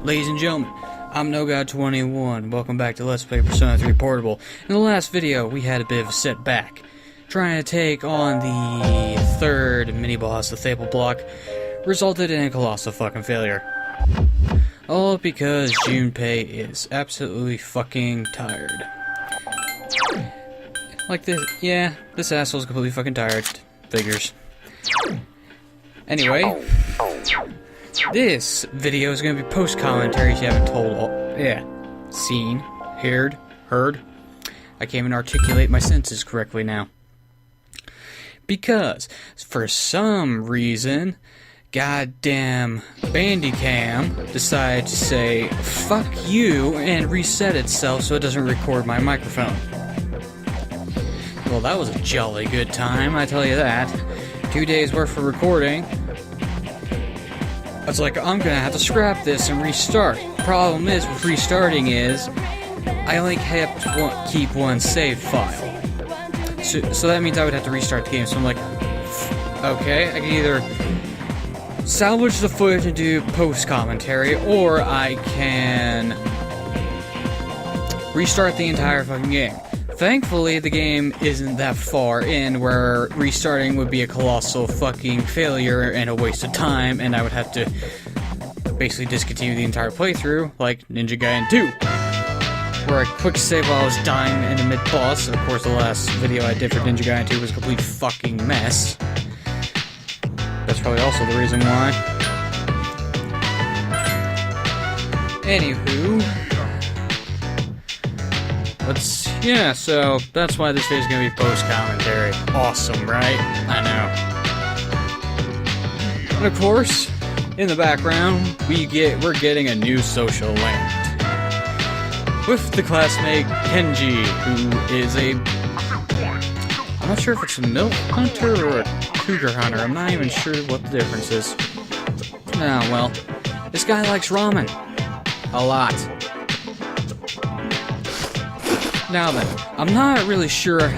Ladies and gentlemen, I'm NoGod21. Welcome back to Let's Play Persona 3 Portable. In the last video, we had a bit of a setback. Trying to take on the third mini-boss, the Thable Block, resulted in a colossal fucking failure. All because Junpei is absolutely fucking tired. Like this, yeah, this asshole's completely fucking tired. Figures. Anyway, this video is going to be post-commentary if you haven't seen, heard. I can't even articulate my sentences correctly now. Because, for some reason, goddamn Bandicam decided to say, fuck you, and reset itself so it doesn't record my microphone. Well, that was a jolly good time, I tell you that. 2 days worth of recording. I was like, I'm gonna have to scrap this and restart. Problem is, with restarting is, I only keep one save file. So that means I would have to restart the game. So I'm like, okay, I can either salvage the footage and do post-commentary, or I can restart the entire fucking game. Thankfully, the game isn't that far in where restarting would be a colossal fucking failure and a waste of time, and I would have to basically discontinue the entire playthrough, like Ninja Gaiden 2. Where I quick save while I was dying in the mid-boss. Of course, the last video I did for Ninja Gaiden 2 was a complete fucking mess. That's probably also the reason why. Anywho, so that's why this video is going to be post-commentary. Awesome, right? I know. And of course, in the background, we're getting a new social link. With the classmate Kenji, who is I'm not sure if it's a milk hunter or a cougar hunter. I'm not even sure what the difference is. Ah, well, this guy likes ramen. A lot. Now then, I'm not really sure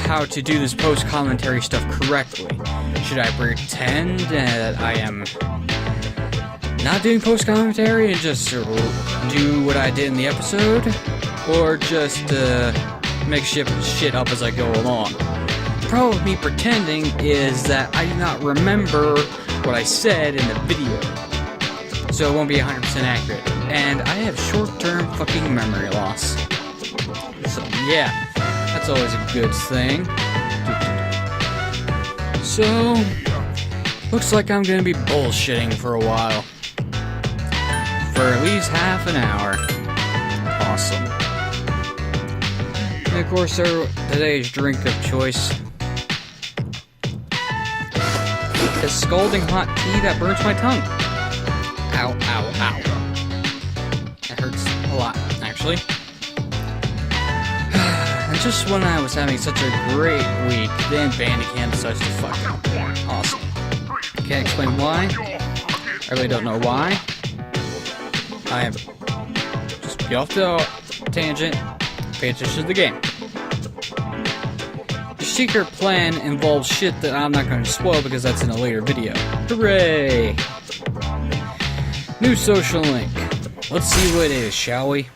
how to do this post-commentary stuff correctly. Should I pretend that I am not doing post-commentary and just do what I did in the episode? Or just make shit up as I go along? The problem with me pretending is that I do not remember what I said in the video. So it won't be 100% accurate. And I have short-term fucking memory loss. So yeah, that's always a good thing. So, looks like I'm gonna be bullshitting for a while. For at least half an hour. Awesome. And of course, today's drink of choice is scalding hot tea that burns my tongue. Ow, ow, ow. That hurts a lot, actually. And just when I was having such a great week, then Bandicam decides to fuck up. Awesome. Can't explain why. I really don't know why. Just get off the tangent, pay attention to the game. The secret plan involves shit that I'm not going to spoil because that's in a later video. Hooray! New social link. Let's see what it is, shall we?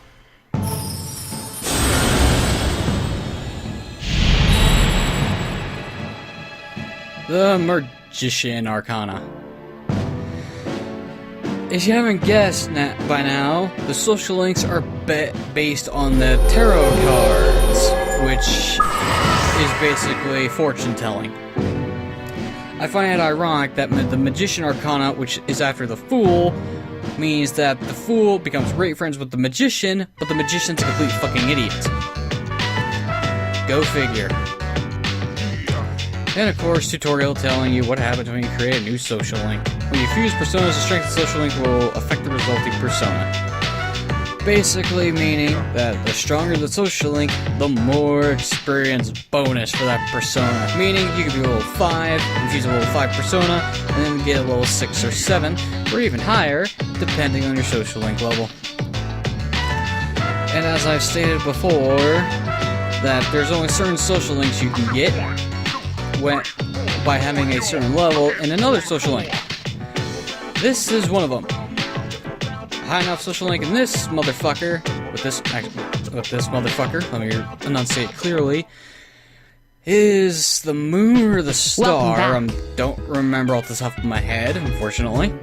The Magician Arcana. If you haven't guessed by now, the social links are based on the tarot cards, which is basically fortune telling. I find it ironic that the Magician Arcana, which is after the Fool, means that the Fool becomes great friends with the Magician, but the Magician's a complete fucking idiot. Go figure. And of course, tutorial telling you what happens when you create a new social link. When you fuse personas, the strength of the social link will affect the resulting persona. Basically meaning that the stronger the social link, the more experience bonus for that persona. Meaning you can be a level 5, and fuse a level 5 persona, and then get a level 6 or 7, or even higher, depending on your social link level. And as I've stated before, that there's only certain social links you can get by having a certain level in another social link. This is one of them. high enough social link in this motherfucker, with this motherfucker, let me enunciate clearly, is the moon or the star? I don't remember off the top of my head, unfortunately.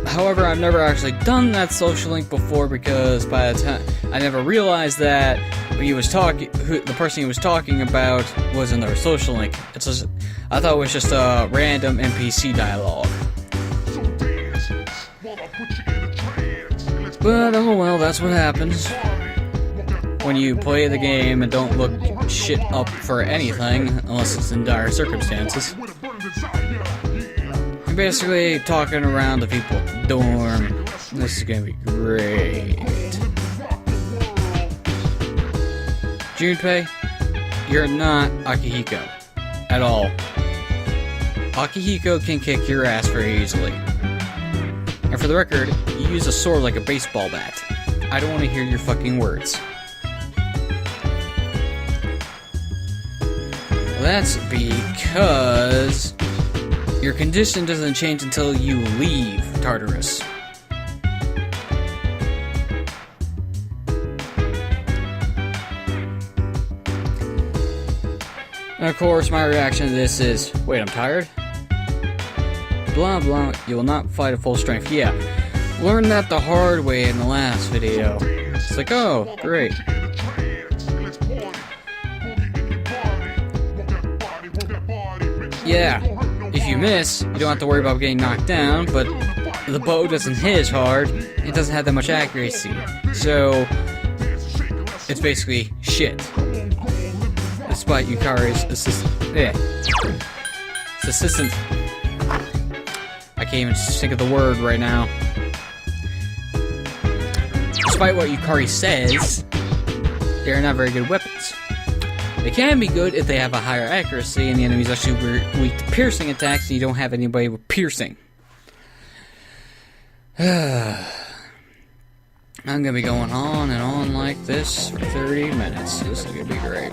However, I've never actually done that social link before because by the time I never realized that the person he was talking about was in their social link. I thought it was just a random NPC dialogue. But oh well, that's what happens when you play the game and don't look shit up for anything, unless it's in dire circumstances. You're basically talking around the people at the dorm. This is gonna be great. Junpei, you're not Akihiko at all. Akihiko can kick your ass very easily. And for the record, you use a sword like a baseball bat. I don't want to hear your fucking words. Well, that's because your condition doesn't change until you leave Tartarus. And of course, my reaction to this is, wait, I'm tired? Blah blah, you will not fight at full strength. Yeah, learned that the hard way in the last video. It's like, oh, great. Yeah, if you miss, you don't have to worry about getting knocked down, but the bow doesn't hit as hard, it doesn't have that much accuracy. So, it's basically shit. Despite Yukari's assistant. I can't even think of the word right now. Despite what Yukari says, they're not very good weapons. They can be good if they have a higher accuracy and the enemy's actually weak to piercing attacks and you don't have anybody with piercing. I'm gonna be going on and on like this for 30 minutes. This is gonna be great.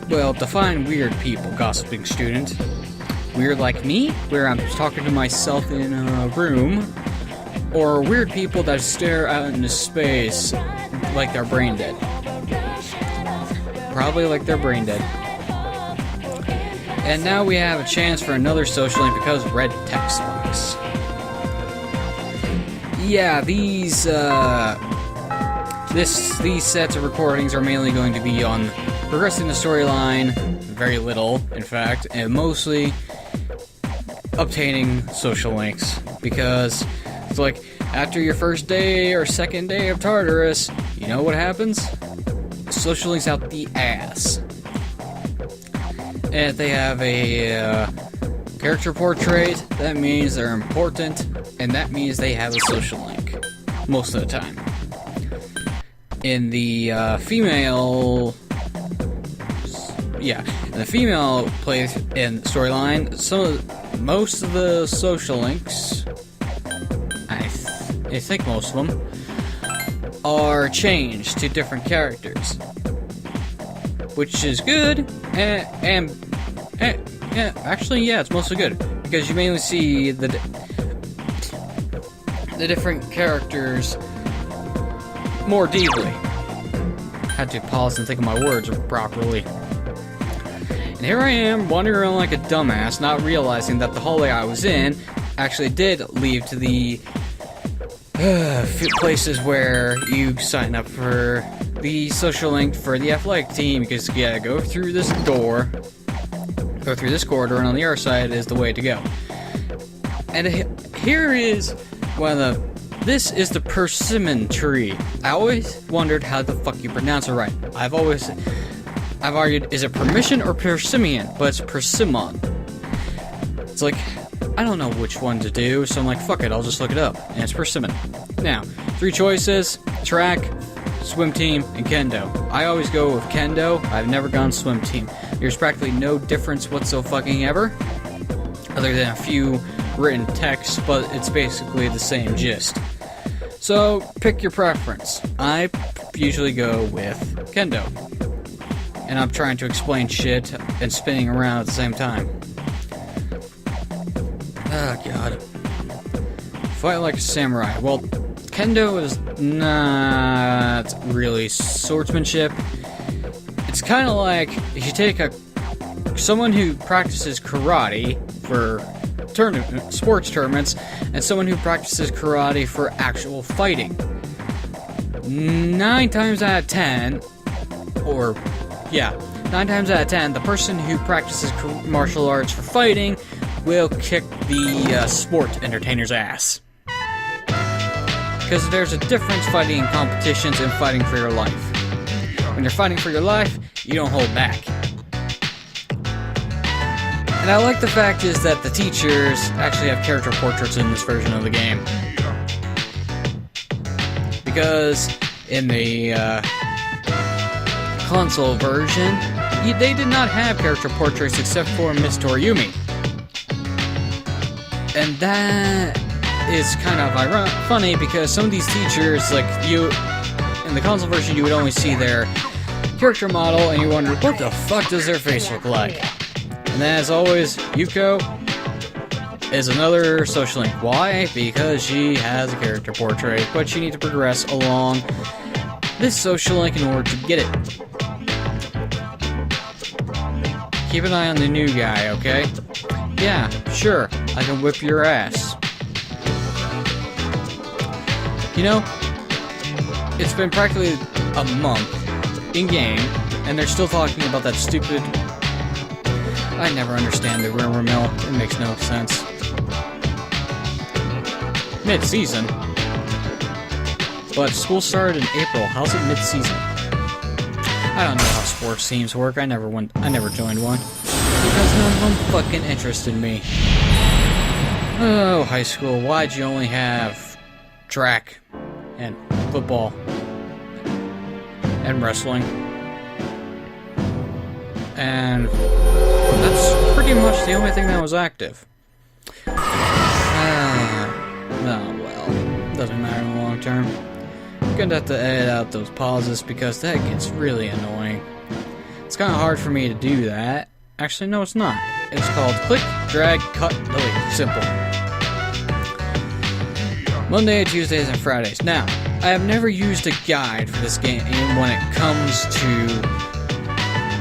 Well, define weird people, gossiping student. Weird like me, where I'm talking to myself in a room, or weird people that stare out into space like they're brain dead. Probably like they're brain dead. And now we have a chance for another social link because red text box. Yeah, these sets of recordings are mainly going to be on progressing the storyline, very little, in fact, and mostly obtaining social links, because it's like, after your first day or second day of Tartarus, you know what happens? Social links out the ass. And if they have a character portrait, that means they're important, and that means they have a social link, most of the time. In the female plays in storyline, most of the social links, I think most of them, are changed to different characters, which is good, and actually, yeah, it's mostly good, because you mainly see the different characters more deeply. Had to pause and think of my words properly. And here I am, wandering around like a dumbass, not realizing that the hallway I was in actually did lead to the places where you sign up for the social link for the athletic team, because you gotta go through this door, go through this corridor, and on the other side is the way to go. And here is one of the... This is the persimmon tree. I always wondered how the fuck you pronounce it right. I've argued, is it permission or persimmon? But it's persimmon. It's like, I don't know which one to do, so I'm like, fuck it, I'll just look it up. And it's persimmon. Now, 3 choices: track, swim team, and kendo. I always go with kendo. I've never gone swim team. There's practically no difference whatsoever, other than a few written texts, but it's basically the same gist. So, pick your preference. I usually go with kendo. And I'm trying to explain shit and spinning around at the same time. Oh, God. Fight like a samurai. Well, Kendo is not really swordsmanship. It's kind of like if you take someone who practices karate for sports tournaments and someone who practices karate for actual fighting. 9 times out of 10, 9 times out of 10, the person who practices martial arts for fighting will kick the sport entertainer's ass. Because there's a difference fighting in competitions and fighting for your life. When you're fighting for your life, you don't hold back. And I like the fact is that the teachers actually have character portraits in this version of the game. Because in the console version, they did not have character portraits except for Miss Toriumi. And that is kind of funny because some of these teachers, like in the console version, you would only see their character model and you wonder, what the fuck does their face look like? And then, as always, Yuko is another social link. Why? Because she has a character portrait, but you need to progress along this social link in order to get it. Keep an eye on the new guy, okay? Yeah, sure, I can whip your ass. You know, it's been practically a month in-game, and they're still talking about that stupid... I never understand the rumor mill. It makes no sense. Mid-season? But school started in April. How's it mid-season? I don't know how sports teams work. I never joined one. Because none of them fucking interested me. Oh, high school. Why'd you only have track and football and wrestling? And that's pretty much the only thing that was active. Oh well, doesn't matter in the long term. I'm gonna have to edit out those pauses because that gets really annoying. It's kind of hard for me to do that. Actually, no, it's not. It's called click, drag, cut, delete. Simple. Monday, Tuesdays, and Fridays. Now, I have never used a guide for this game when it comes to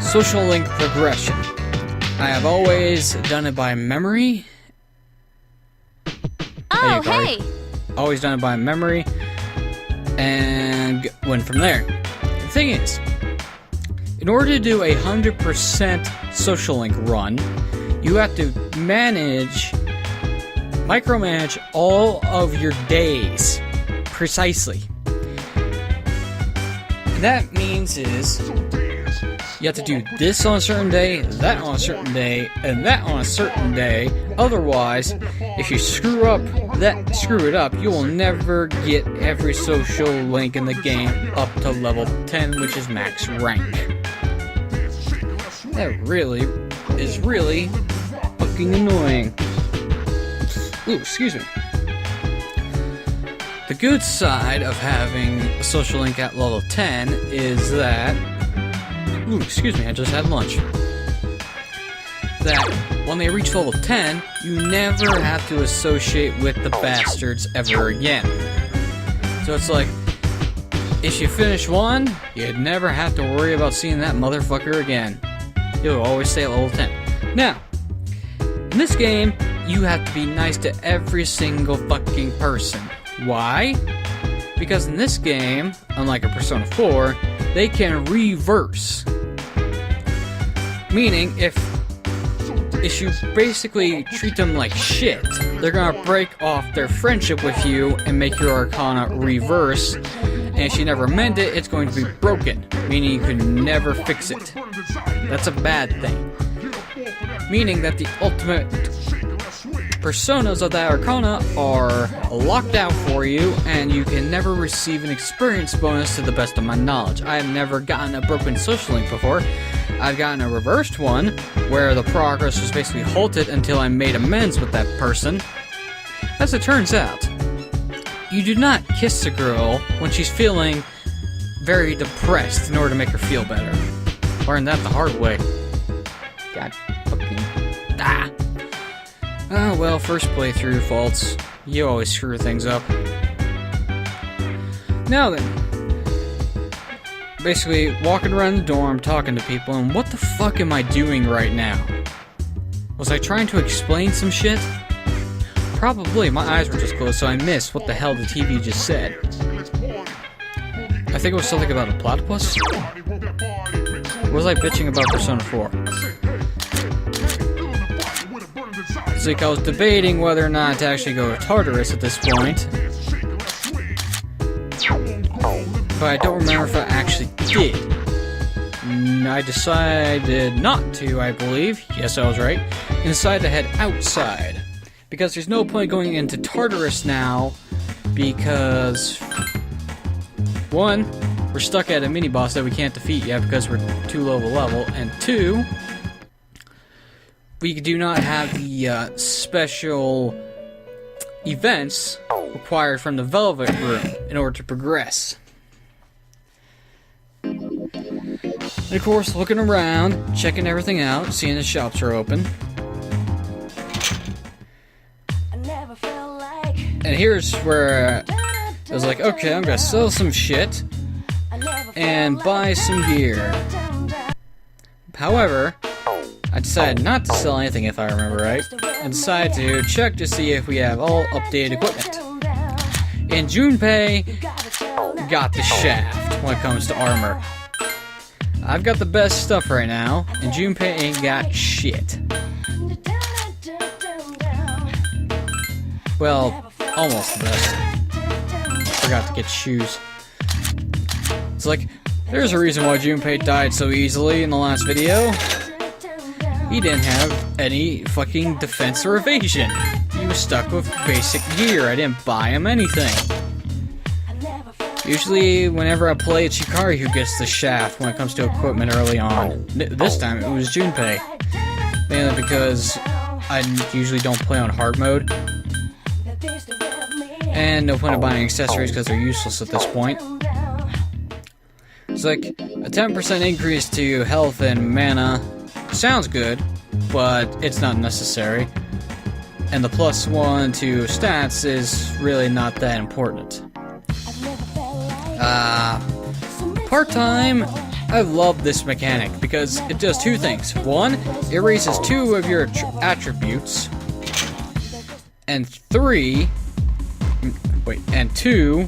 social link progression. I have always done it by memory. Oh, hey! Always done it by memory, and went from there. The thing is, in order to do a 100% social link run, you have to micromanage all of your days precisely. And that means is you have to do this on a certain day, that on a certain day, and that on a certain day. Otherwise, if you screw it up, you will never get every social link in the game up to level 10, which is max rank. That really is fucking annoying. Ooh, excuse me. The good side of having a social link at level 10 is that... Ooh, excuse me, I just had lunch. That when they reach level 10, you never have to associate with the bastards ever again. So it's like, if you finish one, you'd never have to worry about seeing that motherfucker again. You'll always stay at level 10. Now, in this game, you have to be nice to every single fucking person. Why? Because in this game, unlike a Persona 4, they can reverse. Meaning, if you basically treat them like shit, they're gonna break off their friendship with you and make your Arcana reverse. And if you never mend it, it's going to be broken, meaning you can never fix it. That's a bad thing. Meaning that the ultimate personas of that Arcana are locked out for you, and you can never receive an experience bonus to the best of my knowledge. I have never gotten a broken social link before. I've gotten a reversed one, where the progress was basically halted until I made amends with that person. As it turns out, you do not kiss a girl when she's feeling very depressed in order to make her feel better. Learned that the hard way. God fucking... Oh well, first playthrough faults. You always screw things up. Now then. Basically, walking around the dorm, talking to people, and what the fuck am I doing right now? Was I trying to explain some shit? Probably, my eyes were just closed, so I missed what the hell the TV just said. I think it was something about a platypus? Or was I bitching about Persona 4? It's like I was debating whether or not to actually go to Tartarus at this point. But I don't remember if I actually did. I decided not to, I believe. Yes, I was right. And decided to head outside. Because there's no point going into Tartarus now. Because... 1, we're stuck at a mini-boss that we can't defeat yet because we're too low of a level. And 2, we do not have the special events required from the Velvet Room in order to progress. And of course, looking around, checking everything out, seeing the shops are open. And here's where I was like, okay, I'm gonna sell some shit and buy some gear. However, I decided not to sell anything if I remember right, and decided to check to see if we have all updated equipment. And Junpei got the shaft when it comes to armor. I've got the best stuff right now, and Junpei ain't got shit. Well, almost the best. Forgot to get shoes. It's like, there's a reason why Junpei died so easily in the last video. He didn't have any fucking defense or evasion. He was stuck with basic gear. I didn't buy him anything. Usually, whenever I play, it's Hikari who gets the shaft when it comes to equipment early on. This time, it was Junpei. Mainly because I usually don't play on hard mode. And no point of buying accessories because they're useless at this point. It's like, a 10% increase to health and mana sounds good, but it's not necessary. And the +1 to stats is really not that important. Part-time, I love this mechanic because it does two things. 1, it raises 2 of your attributes. And 2,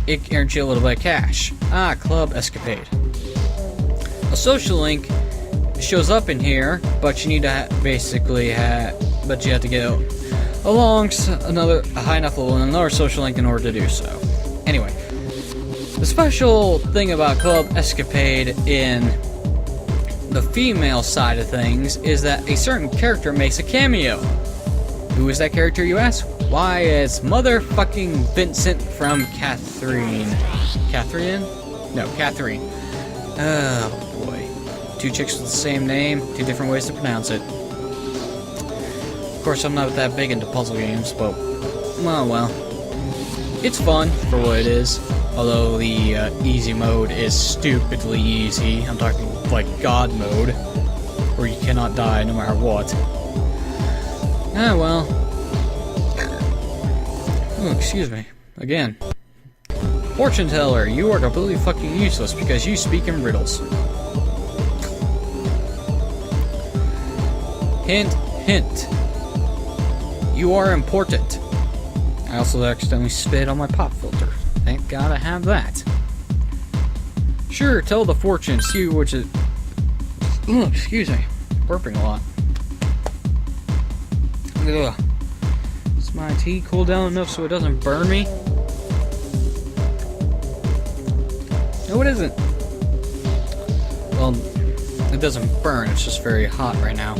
it earns you a little bit of cash. Club Escapade. A social link shows up in here, but you need to but you have to get along a high enough level and another social link in order to do so. Anyway, the special thing about Club Escapade in the female side of things is that a certain character makes a cameo. Who is that character, you ask? Why, it's motherfucking Vincent from Catherine. Catherine? No, Catherine. Oh boy. 2 chicks with the same name, 2 different ways to pronounce it. Of course, I'm not that big into puzzle games, but well. It's fun for what it is. Although the easy mode is stupidly easy. I'm talking like God mode, where you cannot die no matter what. Well. Oh, excuse me. Again. Fortune teller, you are completely fucking useless because you speak in riddles. Hint, hint. You are important. I also accidentally spit on my pop filter. Thank God I have that. Sure, tell the fortune, see which is... Ugh, excuse me. Burping a lot. Ugh. Is my tea cooled down enough so it doesn't burn me? No, it isn't. Well, it doesn't burn, it's just very hot right now.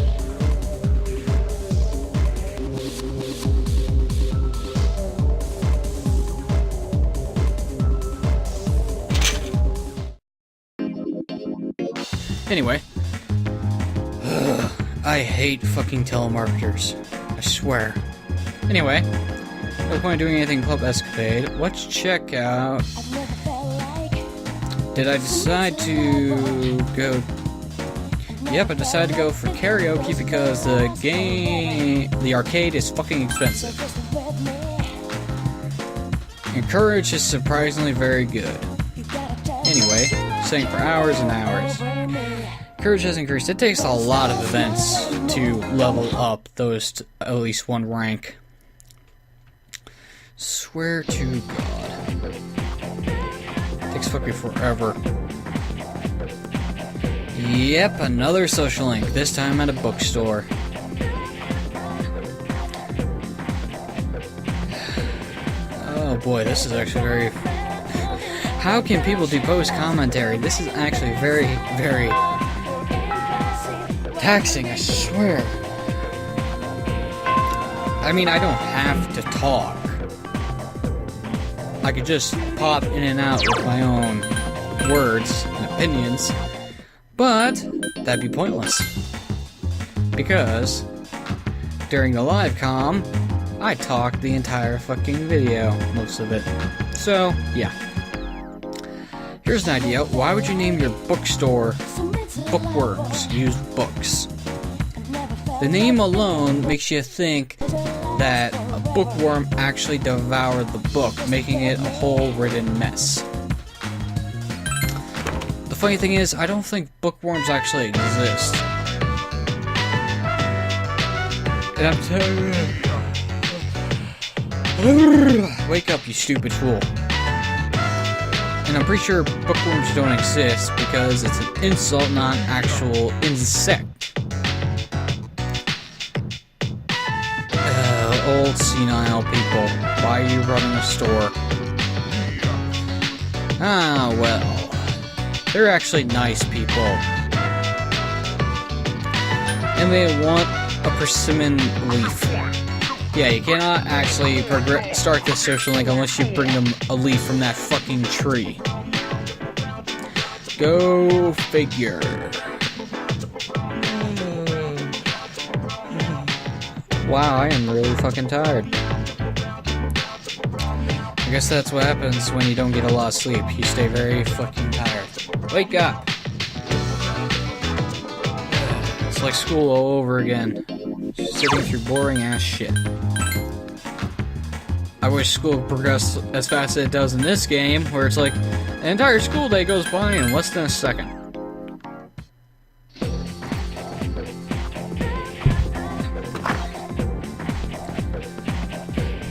Anyway. I hate fucking telemarketers. I swear. Anyway. No point in doing anything Club Escapade. Let's check out... Did I decide to go... Yep, I decided to go for karaoke because the arcade is fucking expensive. And courage is surprisingly very good. Anyway, sitting for hours and hours. Courage has increased. It takes a lot of events to level up those to at least one rank. Swear to God. Takes fucking forever. Yep, another social link, this time at a bookstore. Oh boy, this is actually very... How can people do post-commentary? This is actually very, very taxing, I swear. I mean, I don't have to talk. I could just pop in and out with my own words and opinions. But that'd be pointless. Because during the live comm, I talked the entire fucking video, most of it. So, yeah. Here's an idea. Why would you name your bookstore Bookworms? Used books. The name alone makes you think that a bookworm actually devoured the book, making it a hole-ridden mess. The funny thing is, I don't think bookworms actually exist. And I'm telling you... Wake up, you stupid fool. And I'm pretty sure bookworms don't exist because it's an insult, not an actual insect. Old senile people. Why are you running a store? Ah, well. They're actually nice people. And they want a persimmon leaf. Yeah, you cannot actually start this social link unless you bring them a leaf from that fucking tree. Go figure. Wow, I am really fucking tired. I guess that's what happens when you don't get a lot of sleep. You stay very fucking tired. Wake up! It's like school all over again. Just sitting through boring ass shit. I wish school progressed as fast as it does in this game, where it's like, an entire school day goes by in less than a second.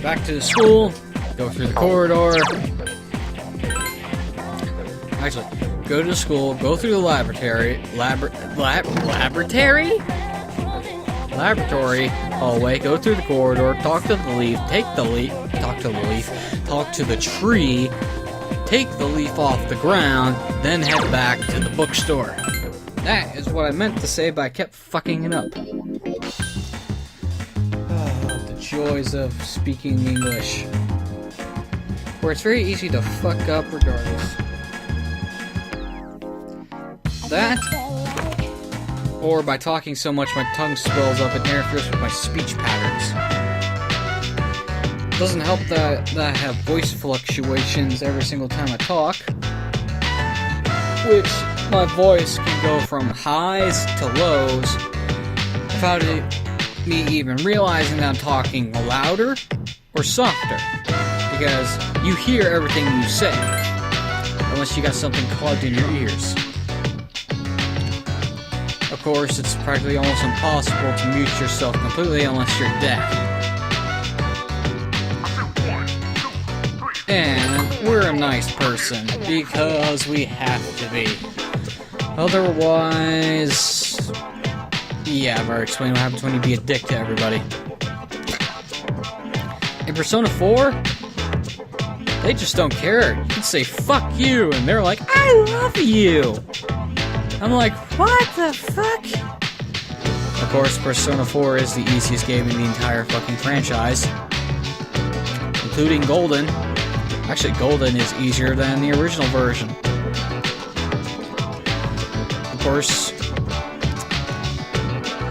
Back to the school, go through the corridor. Actually, go to the school, go through the laboratory, laboratory hallway, go through the corridor, talk to the leaf, talk to the tree, take the leaf off the ground, then head back to the bookstore. That is what I meant to say, but I kept fucking it up. Joys of speaking English, where it's very easy to fuck up regardless. That, or by talking so much my tongue swells up and interferes with my speech patterns. It doesn't help that I have voice fluctuations every single time I talk, which my voice can go from highs to lows without me even realizing that I'm talking louder or softer, because you hear everything you say, unless you got something clogged in your ears. Of course, it's practically almost impossible to mute yourself completely unless you're deaf. And we're a nice person, because we have to be. Otherwise... Yeah, I've already explained what happens when you be a dick to everybody. In Persona 4, they just don't care. You can say, fuck you, and they're like, I love you! I'm like, what the fuck? Of course, Persona 4 is the easiest game in the entire fucking franchise. Including Golden. Actually, Golden is easier than the original version. Of course,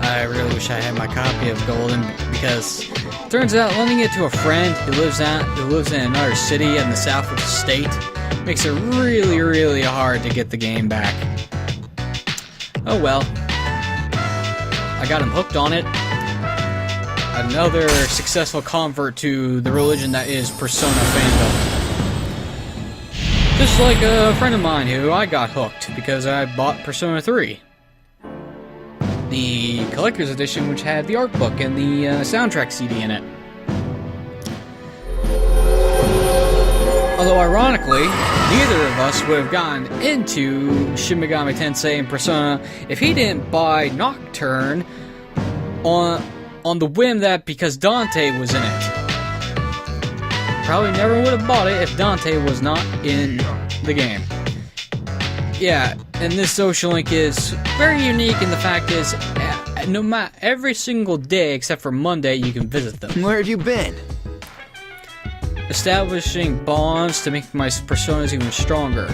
I really wish I had my copy of Golden, because it turns out lending it to a friend who lives in another city in the south of the state makes it really, really hard to get the game back. Oh well. I got him hooked on it. Another successful convert to the religion that is Persona fandom. Just like a friend of mine who I got hooked because I bought Persona 3. The collector's edition, which had the art book and the soundtrack CD in it. Although ironically, neither of us would have gotten into Shin Megami Tensei and Persona if he didn't buy Nocturne on the whim that because Dante was in it. Probably never would have bought it if Dante was not in the game. Yeah, and this social link is very unique, and the fact is, no matter every single day except for Monday, you can visit them. Where have you been? Establishing bonds to make my personas even stronger.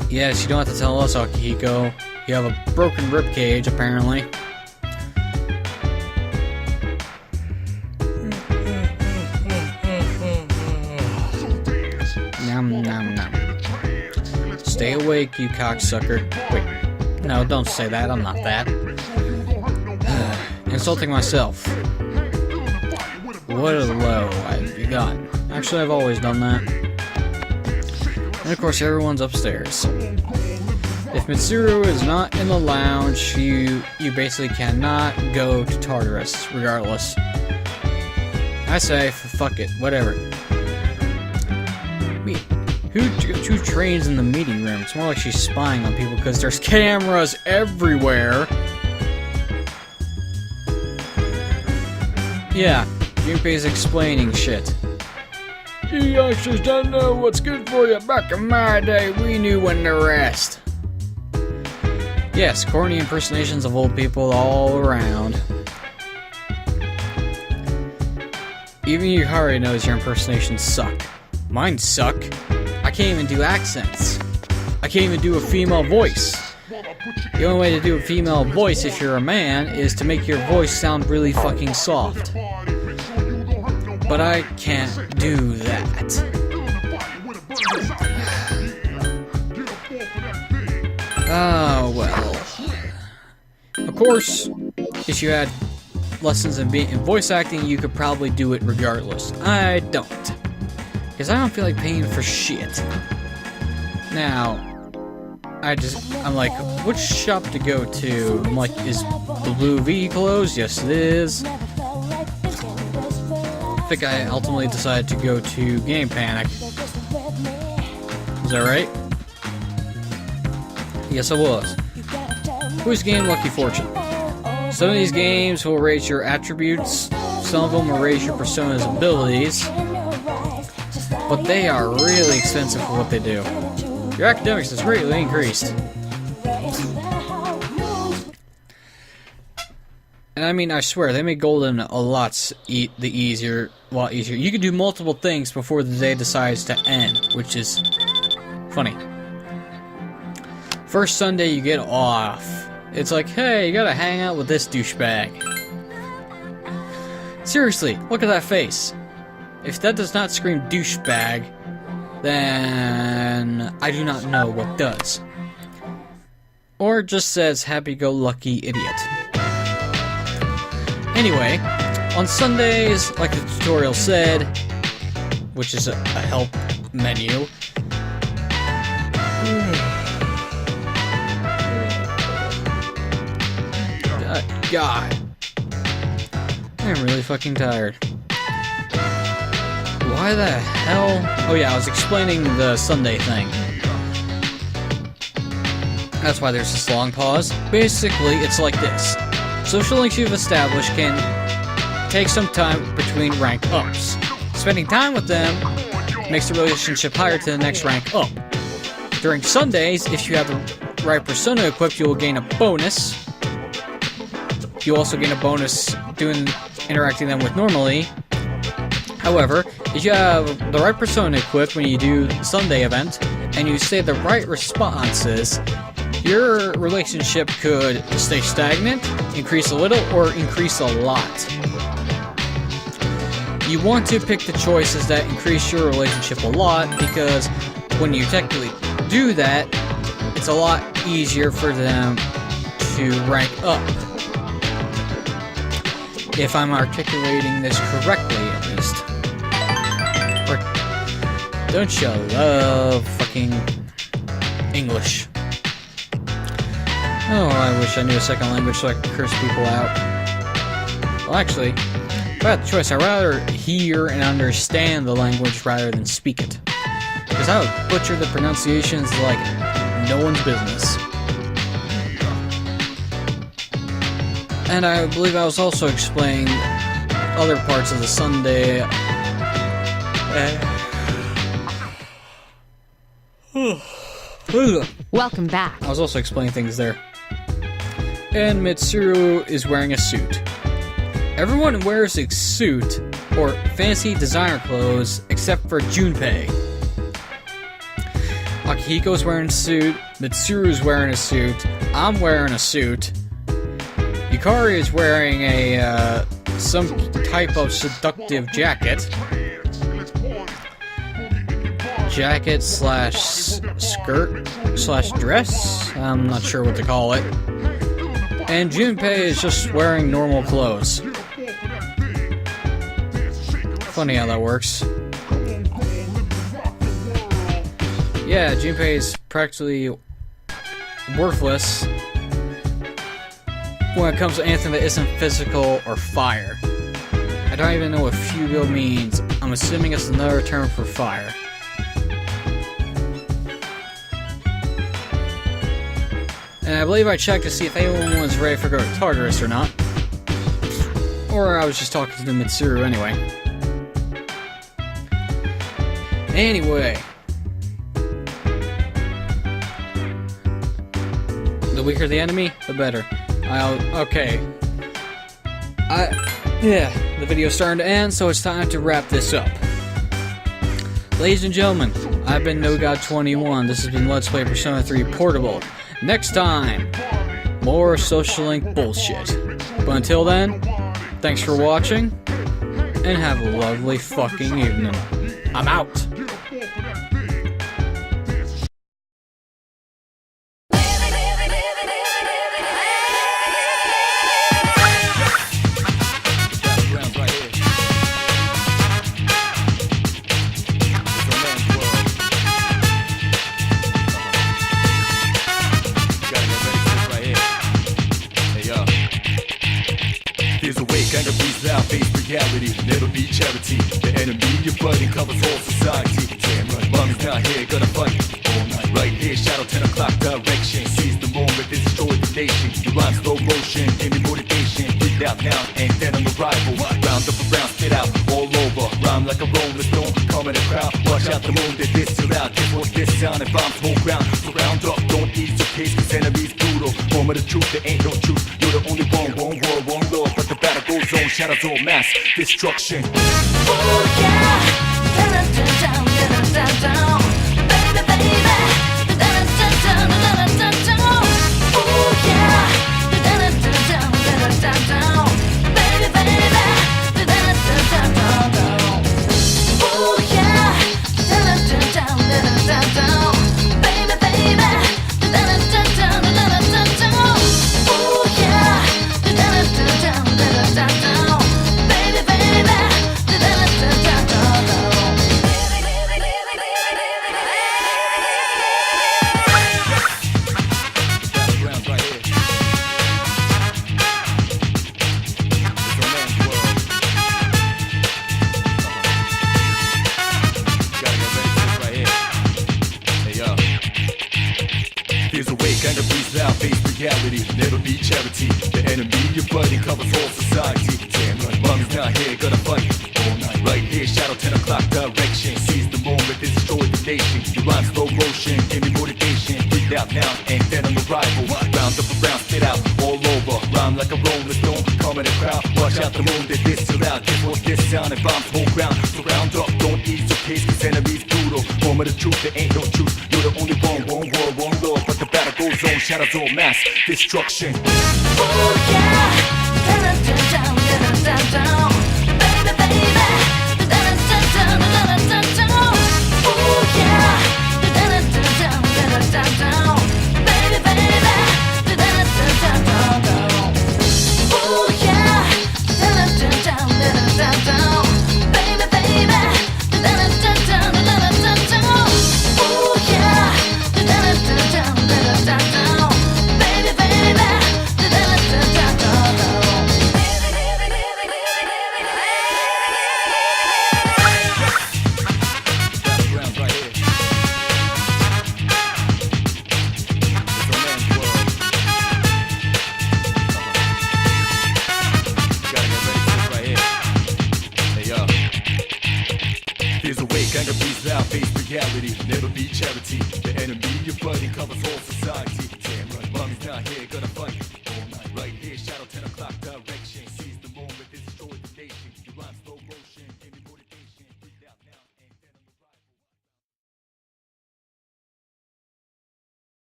Yes, you don't have to tell us, Akihiko. You have a broken ribcage, apparently. Nom nom nom. Stay awake, you cocksucker. Wait, no, don't say that. I'm not that. Insulting myself. What a low I've begun. Actually, I've always done that. And of course, everyone's upstairs. If Mitsuru is not in the lounge, you basically cannot go to Tartarus, regardless. I say, fuck it, whatever. Who trains in the meeting room? It's more like she's spying on people because there's cameras everywhere. Yeah, Junpei's explaining shit. You youngsters don't know what's good for you. Back in my day, we knew when to rest. Yes, corny impersonations of old people all around. Even Yukari knows your impersonations suck. Mine suck. I can't even do accents. I can't even do a female voice. The only way to do a female voice if you're a man is to make your voice sound really fucking soft. But I can't do that. Oh, well. Of course, if you had lessons in voice acting, you could probably do it regardless. I don't. Because I don't feel like paying for shit. Now, I'm like, which shop to go to? I'm like, is Blue V closed? Yes, it is. I think I ultimately decided to go to Game Panic. Is that right? Yes, I was. Who's Game Lucky Fortune? Some of these games will raise your attributes, some of them will raise your persona's abilities, but they are really expensive for what they do. Your academics is greatly increased. And I mean, I swear, they made Golden a lot easier. You can do multiple things before the day decides to end, which is funny. First Sunday you get off. It's like, hey, you gotta hang out with this douchebag. Seriously, look at that face. If that does not scream douchebag, then I do not know what does. Or just says happy-go-lucky idiot. Anyway, on Sundays, like the tutorial said, which is a help menu, God, I'm really fucking tired. Why the hell? Oh yeah, I was explaining the Sunday thing. That's why there's this long pause. Basically, it's like this. Social links you've established can take some time between rank ups. Spending time with them makes the relationship higher to the next rank up. During Sundays, if you have the right persona equipped, you will gain a bonus. You also gain a bonus interacting them with normally. However, if you have the right persona equipped when you do the Sunday event, and you say the right responses, your relationship could stay stagnant, increase a little, or increase a lot. You want to pick the choices that increase your relationship a lot, because when you technically do that, it's a lot easier for them to rank up. If I'm articulating this correctly, at least. Or, don't you love fucking English? Oh, I wish I knew a second language so I could curse people out. Well, actually, if I had the choice, I'd rather hear and understand the language rather than speak it. Because I would butcher the pronunciations like no one's business. And I believe I was also explaining other parts of the Sunday. Welcome back. I was also explaining things there. And Mitsuru is wearing a suit. Everyone wears a suit or fancy designer clothes except for Junpei. Akihiko's wearing a suit, Mitsuru's wearing a suit, I'm wearing a suit. Yukari is wearing a some type of seductive jacket. Jacket slash skirt slash dress? I'm not sure what to call it. And Junpei is just wearing normal clothes. Funny how that works. Yeah, Junpei is practically worthless when it comes to anything that isn't physical or fire. I don't even know what fugo means. I'm assuming it's another term for fire. And I believe I checked to see if anyone was ready for Go Tartarus or not. Or I was just talking to the Mitsuru anyway. Anyway. The weaker the enemy, the better. Okay. The video's starting to end, so it's time to wrap this up. Ladies and gentlemen, I've been NoGod21. This has been Let's Play Persona 3 Portable. Next time, more social link bullshit. But until then, thanks for watching, and have a lovely fucking evening. I'm out. Reality, never be charity. The enemy you're fighting covers all society. Damn right, mommy's not here, gonna fight all night. Right here, shadow 10 o'clock direction. Seize the moment, destroy the nation. You rhyme slow motion, give me motivation. Breathe out now, and then on arrival. Round up around, spit out all over. Rhyme like a rolling stone, come in the crowd. Watch out the moon, that this too loud. This what's this sound, and bombs whole ground. So round up, don't ease your pace, cause enemies brutal. Moment of truth, there ain't no truth. You're the only one war, one love. But the battle goes on, shadows all mass destruction. Oh yeah, da-da-da-down, da-da-da-down, baby, baby, da-da-da-down, da-da-da-down. Oh yeah, da-da-da-down, da-da-da-down, baby, baby, da-da-da-down. Oh yeah, da-da-da-down, da-da-da-down, baby, baby, da-da-da-down, da-da-da-down. Oh yeah, da-da-da-down, da-da-da-down. Reality, never be charity. The enemy you're fighting covers all society. Damn right, mommy's not here, gonna fight all night. Right here, shadow 10 o'clock direction. Seize the moment, destroy the nation. You rhyme slow motion, give me motivation. Breathe out now, and then on arrival. Round up around, spit out all over. Rhyme like a rolling stone, come in the crowd. Watch out the moon, that this too loud. This what's this sound, and bombs whole ground. So round up, don't ease your pace, cause enemies brutal. Moment of truth, there ain't no truth. You're the only one war, one love. But the battle goes on, shadows all mass destruction. Oh yeah, da-da-da-down, da-da-da-down, baby, baby, da-da-da-down, da-da-da-down. Oh yeah, da-da-da-down, da-da-da-down, reality, never be charity. The enemy, your buddy, covers all society. Damn right, mommy's not here, gonna